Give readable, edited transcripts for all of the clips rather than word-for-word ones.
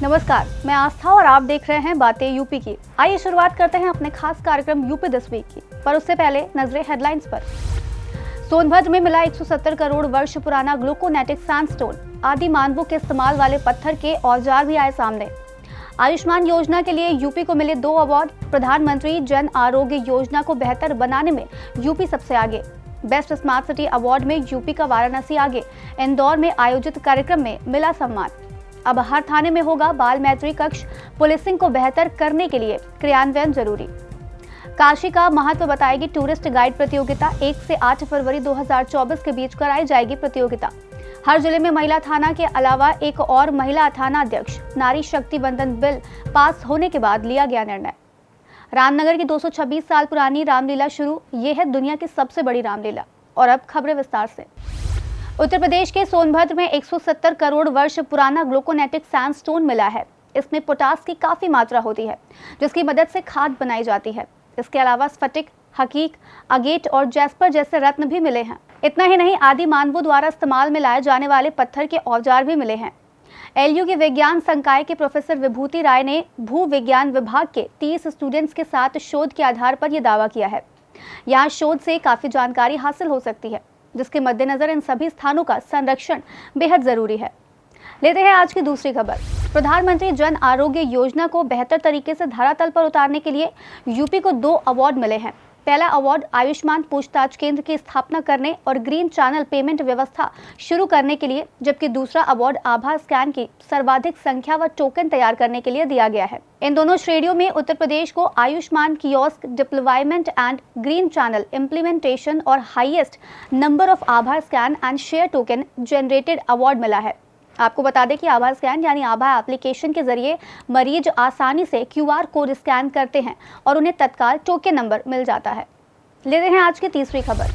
नमस्कार, मैं आस्था और आप देख रहे हैं बातें यूपी की। आइए शुरुआत करते हैं अपने खास कार्यक्रम यूपी दिस वीक की, पर उससे पहले नजरें हेडलाइंस पर। सोनभद्र में मिला 170 करोड़ वर्ष पुराना ग्लूकोनेटिक सैंडस्टोन। आदि मानवों के इस्तेमाल वाले पत्थर के औजार भी आए सामने। आयुष्मान योजना के लिए यूपी को मिले 2 अवार्ड। प्रधानमंत्री जन आरोग्य योजना को बेहतर बनाने में यूपी सबसे आगे। बेस्ट स्मार्ट सिटी अवार्ड में यूपी का वाराणसी आगे। इंदौर में आयोजित कार्यक्रम में मिला सम्मान। अब हर थाने में होगा बाल मैत्री कक्ष। पुलिसिंग को बेहतर करने के लिए क्रियान्वयन जरूरी। काशी का महत्व बताएगी टूरिस्ट गाइड प्रतियोगिता। 1 से 8 फरवरी 2024 के बीच कराई जाएगी प्रतियोगिता। हर जिले में महिला थाना के अलावा एक और महिला थाना अध्यक्ष। नारी शक्ति बंधन बिल पास होने के बाद लिया गया निर्णय। रामनगर की 226 साल पुरानी रामलीला शुरू। ये है दुनिया की सबसे बड़ी रामलीला। और अब खबरें विस्तार से। उत्तर प्रदेश के सोनभद्र में 170 करोड़ वर्ष पुराना ग्लूकोनेटिक सैंडस्टोन मिला है। इसमें पोटास की काफी मात्रा होती है, जिसकी मदद से खाद बनाई जाती है। इसके अलावा स्फटिक, हकीक, अगेट और जैस्पर जैसे रत्न भी मिले हैं। इतना ही नहीं, आदि मानवों द्वारा इस्तेमाल में लाए जाने वाले पत्थर के औजार भी मिले हैं। एलयू के विज्ञान संकाय के प्रोफेसर विभूति राय ने भू विज्ञान विभाग के 30 स्टूडेंट्स के साथ शोध के आधार पर यह दावा किया है। यहाँ शोध से काफी जानकारी हासिल हो सकती है, जिसके मद्देनजर इन सभी स्थानों का संरक्षण बेहद जरूरी है। लेते हैं आज की दूसरी खबर। प्रधानमंत्री जन आरोग्य योजना को बेहतर तरीके से धरातल पर उतारने के लिए यूपी को 2 अवार्ड मिले हैं। पहला अवार्ड आयुष्मान पूछताछ केंद्र की स्थापना करने और ग्रीन चैनल पेमेंट व्यवस्था शुरू करने के लिए, जबकि दूसरा अवार्ड आभा स्कैन की सर्वाधिक संख्या व टोकन तैयार करने के लिए दिया गया है। इन दोनों श्रेणियों में उत्तर प्रदेश को Ayushman kiosk deployment and green channel implementation और highest number of Abha scan and share token generated award मिला है। आपको बता दें कि आभा स्कैन यानी आभा एप्लीकेशन के जरिए मरीज आसानी से क्यूआर कोड स्कैन करते हैं और उन्हें तत्काल टोकन नंबर मिल जाता है। लेते हैं आज की तीसरी खबर।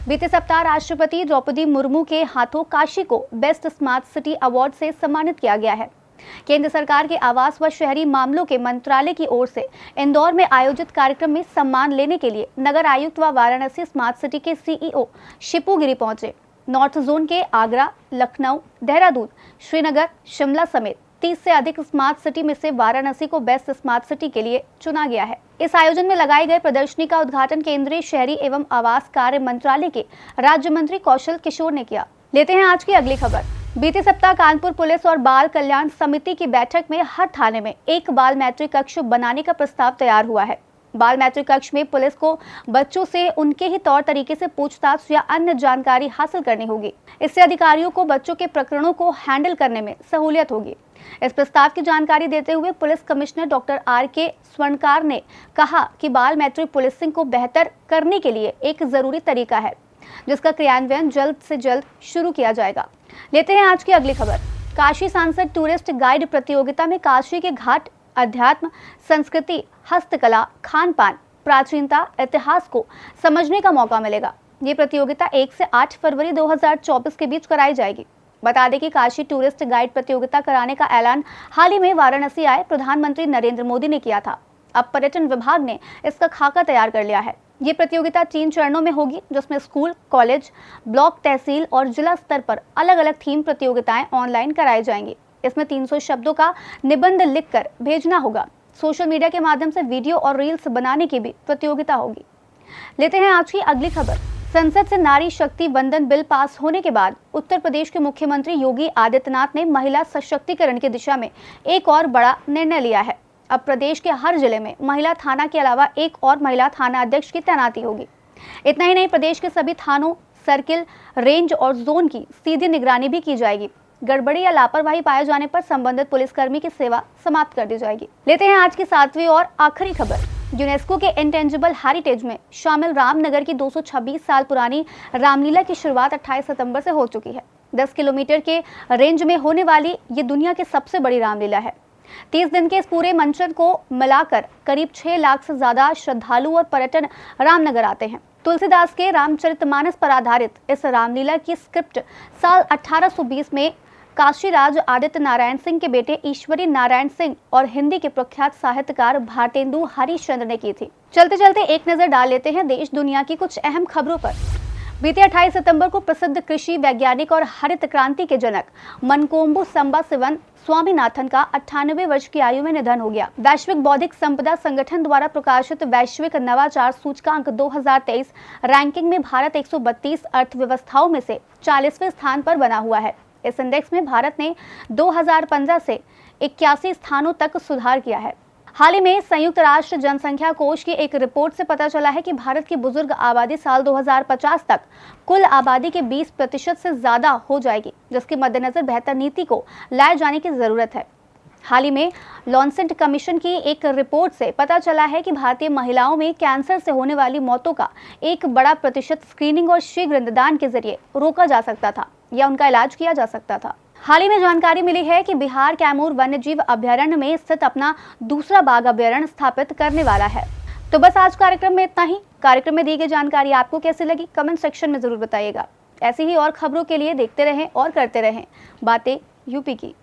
बीते सप्ताह राष्ट्रपति द्रौपदी मुर्मू के हाथों काशी को बेस्ट स्मार्ट सिटी अवार्ड से सम्मानित किया गया है। केंद्र सरकार के आवास व शहरी मामलों के मंत्रालय की ओर से इंदौर में आयोजित कार्यक्रम में सम्मान लेने के लिए नगर आयुक्त व वाराणसी स्मार्ट सिटी के सीईओ शिपू गिरी पहुंचे। नॉर्थ जोन के आगरा, लखनऊ, देहरादून, श्रीनगर, शिमला समेत 30 से अधिक स्मार्ट सिटी में से वाराणसी को बेस्ट स्मार्ट सिटी के लिए चुना गया है। इस आयोजन में लगाई गई प्रदर्शनी का उद्घाटन केंद्रीय शहरी एवं आवास कार्य मंत्रालय के राज्य मंत्री कौशल किशोर ने किया। लेते हैं आज की अगली खबर। बीते सप्ताह कानपुर पुलिस और बाल कल्याण समिति की बैठक में हर थाने में एक बाल मैत्री कक्ष बनाने का प्रस्ताव तैयार हुआ है। बाल मैत्री कक्ष में पुलिस को बच्चों से उनके ही तौर तरीके से पूछताछ या अन्य जानकारी हासिल करनी होगी। इससे अधिकारियों को बच्चों के प्रकरणों को हैंडल करने में सहूलियत होगी। इस प्रस्ताव की जानकारी देते हुए पुलिस कमिश्नर डॉक्टर आर.के. स्वर्णकार ने कहा कि बाल मैत्री पुलिसिंग को बेहतर करने के लिए एक जरूरी तरीका है, जिसका क्रियान्वयन जल्द से जल्द शुरू किया जाएगा। लेते हैं आज की अगली खबर। काशी सांसद टूरिस्ट गाइड प्रतियोगिता में काशी के घाट, अध्यात्म, संस्कृति, हस्तकला, खान पान, प्राचीनता, इतिहास को समझने का मौका मिलेगा। ये प्रतियोगिता 1 से 8 फरवरी 2024 के बीच कराई जाएगी। बता दें कि काशी टूरिस्ट गाइड प्रतियोगिता कराने का ऐलान हाल ही में वाराणसी आए प्रधानमंत्री नरेंद्र मोदी ने किया था। अब पर्यटन विभाग ने इसका खाका तैयार कर लिया है। ये प्रतियोगिता 3 चरणों में होगी, जिसमें स्कूल, कॉलेज, ब्लॉक, तहसील और जिला स्तर पर अलग अलग थीम प्रतियोगिताएं ऑनलाइन कराई जाएंगी। इसमें 300 शब्दों का निबंध लिखकर भेजना होगा। सोशल मीडिया के माध्यम से वीडियो और रील्स बनाने की भी प्रतियोगिता होगी। लेते हैं आज की अगली खबर। संसद से नारी शक्ति बंधन बिल पास होने के बाद उत्तर प्रदेश के मुख्यमंत्री योगी आदित्यनाथ ने महिला सशक्तिकरण की दिशा में एक और बड़ा निर्णय लिया है। अब प्रदेश के हर जिले में महिला थाना के अलावा एक और महिला थाना अध्यक्ष की तैनाती होगी। इतना ही नहीं, प्रदेश के सभी थानों, सर्किल, रेंज और जोन की सीधी निगरानी भी की जाएगी। गड़बड़ी या लापरवाही पाए जाने पर संबंधित पुलिसकर्मी की सेवा समाप्त कर दी जाएगी। लेते हैं आज की 7वीं और आखिरी खबर। यूनेस्को के इंटेंजिबल हेरिटेज में शामिल रामनगर की 226 साल पुरानी रामलीला की शुरुआत 28 सितंबर से हो चुकी है। 10 किलोमीटर के रेंज में होने वाली ये दुनिया की सबसे बड़ी रामलीला है। 30 दिन के इस पूरे मंचन को मिलाकर करीब 6 लाख से ज्यादा श्रद्धालु और पर्यटन रामनगर आते हैं। तुलसीदास के रामचरितमानस पर आधारित इस रामलीला की स्क्रिप्ट साल 1820 में काशीराज आदित्य नारायण सिंह के बेटे ईश्वरी नारायण सिंह और हिंदी के प्रख्यात साहित्यकार भारतेंदु हरिश्चंद्र ने की थी। चलते चलते एक नजर डाल लेते हैं देश दुनिया की कुछ अहम खबरों पर। बीते 28 सितंबर को प्रसिद्ध कृषि वैज्ञानिक और हरित क्रांति के जनक मनकोम्बु संबाशिवन स्वामीनाथन का 98 वर्ष की आयु में निधन हो गया। वैश्विक बौद्धिक संपदा संगठन द्वारा प्रकाशित वैश्विक नवाचार सूचकांक 2023 रैंकिंग में भारत 132 अर्थव्यवस्थाओं में से 40वें स्थान पर बना हुआ है। इस इंडेक्स में भारत ने 2015 से 81 स्थानों तक सुधार किया है। हाल ही में संयुक्त राष्ट्र जनसंख्या कोष की एक रिपोर्ट से पता चला है कि भारत की बुजुर्ग आबादी साल 2050 तक कुल आबादी के 20% से ज्यादा हो जाएगी, जिसके मद्देनजर बेहतर नीति को लाए जाने की जरूरत है। हाल ही में लॉन्सेट कमीशन की एक रिपोर्ट से पता चला है कि भारतीय महिलाओं में कैंसर से होने वाली मौतों का एक बड़ा प्रतिशत स्क्रीनिंग और शीघ्र निदान के जरिए रोका जा सकता था या उनका इलाज किया जा सकता था। हाल ही में जानकारी मिली है कि बिहार कैमूर वन्यजीव अभ्यारण्य में स्थित अपना दूसरा बाघ अभ्यारण्य स्थापित करने वाला है। तो बस आज कार्यक्रम में इतना ही। कार्यक्रम में दी गई जानकारी आपको कैसी लगी, कमेंट सेक्शन में जरूर बताइएगा। ऐसी ही और खबरों के लिए देखते रहें और करते रहें बातें यूपी की।